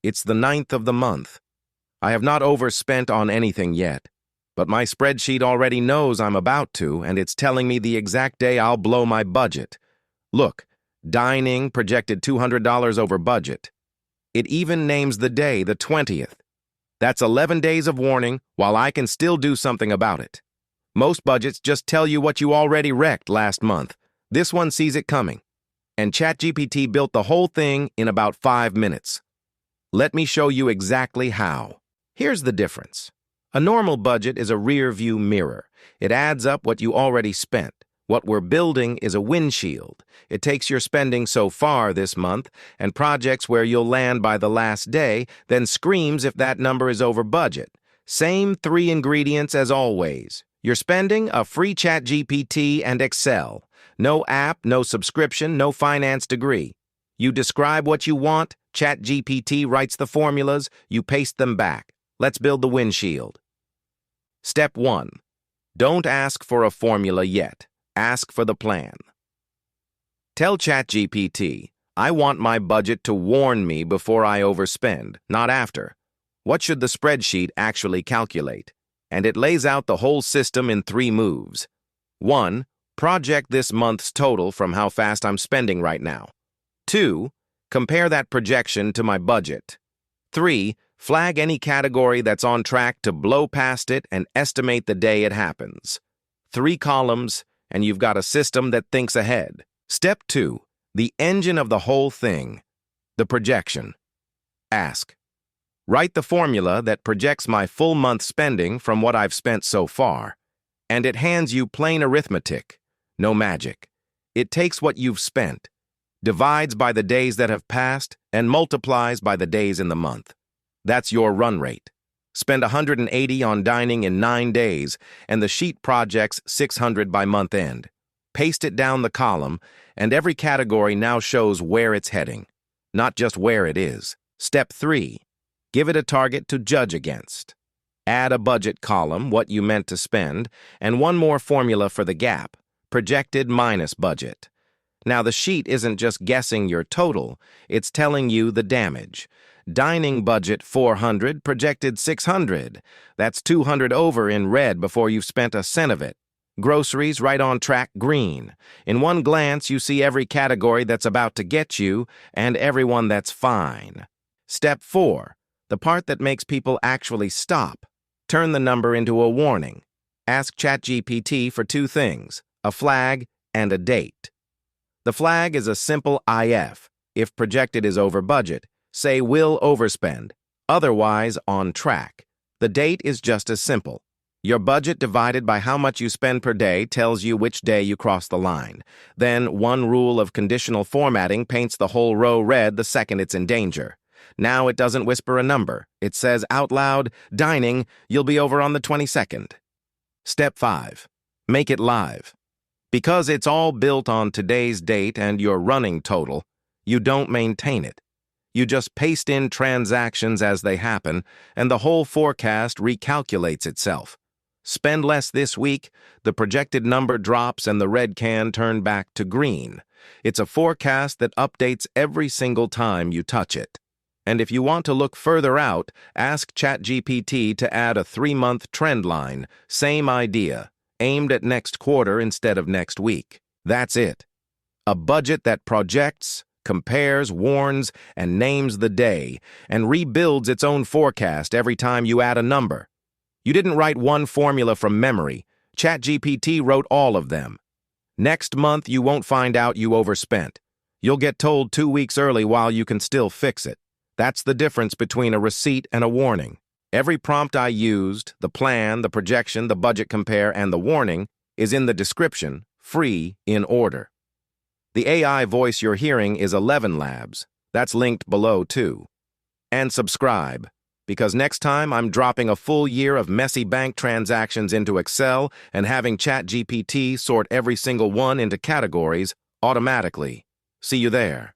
It's the 9th of the month. I have not overspent on anything yet, but my spreadsheet already knows I'm about to, and it's telling me the exact day I'll blow my budget. Look, dining projected $200 over budget. It even names the day, the 20th. That's 11 days of warning, while I can still do something about it. Most budgets just tell you what you already wrecked last month. This one sees it coming. And ChatGPT built the whole thing in about 5 minutes. Let me show you exactly how. Here's the difference. A normal budget is a rear-view mirror. It adds up what you already spent. What we're building is a windshield. It takes your spending so far this month and projects where you'll land by the last day, then screams if that number is over budget. Same 3 ingredients as always. You're spending a free ChatGPT and Excel. No app, no subscription, no finance degree. You describe what you want, ChatGPT writes the formulas, you paste them back. Let's build the windshield. Step 1. Don't ask for a formula yet. Ask for the plan. Tell ChatGPT, I want my budget to warn me before I overspend, not after. What should the spreadsheet actually calculate? And it lays out the whole system in 3 moves. 1. Project this month's total from how fast I'm spending right now. 2. Compare that projection to my budget. 3. Flag any category that's on track to blow past it and estimate the day it happens. 3 columns, and you've got a system that thinks ahead. Step 2. The engine of the whole thing. The projection. Ask. Write the formula that projects my full month spending from what I've spent so far. And it hands you plain arithmetic. No magic. It takes what you've spent, divides by the days that have passed, and multiplies by the days in the month. That's your run rate. Spend $180 on dining in 9 days, and the sheet projects $600 by month end. Paste it down the column, and every category now shows where it's heading, not just where it is. Step 3. Give it a target to judge against. Add a budget column, what you meant to spend, and one more formula for the gap, projected minus budget. Now the sheet isn't just guessing your total, it's telling you the damage. Dining budget $400, projected $600. That's $200 over in red before you've spent a cent of it. Groceries right on track, green. In one glance, you see every category that's about to get you and everyone that's fine. Step 4. The part that makes people actually stop. Turn the number into a warning. Ask ChatGPT for 2 things, a flag and a date. The flag is a simple IF. If projected is over budget, say will overspend, otherwise on track. The date is just as simple. Your budget divided by how much you spend per day tells you which day you cross the line. Then one rule of conditional formatting paints the whole row red the second it's in danger. Now it doesn't whisper a number. It says out loud, dining, you'll be over on the 22nd. Step 5. Make it live. Because it's all built on today's date and your running total, you don't maintain it. You just paste in transactions as they happen, and the whole forecast recalculates itself. Spend less this week, the projected number drops and the red can turn back to green. It's a forecast that updates every single time you touch it. And if you want to look further out, ask ChatGPT to add a 3-month trend line, same idea, aimed at next quarter instead of next week. That's it. A budget that projects, compares, warns, and names the day, and rebuilds its own forecast every time you add a number. You didn't write one formula from memory. ChatGPT wrote all of them. Next month, you won't find out you overspent. You'll get told 2 weeks early while you can still fix it. That's the difference between a receipt and a warning. Every prompt I used, the plan, the projection, the budget compare, and the warning, is in the description, free, in order. The AI voice you're hearing is 11 Labs. That's linked below, too. And subscribe, because next time I'm dropping a full year of messy bank transactions into Excel and having ChatGPT sort every single one into categories automatically. See you there.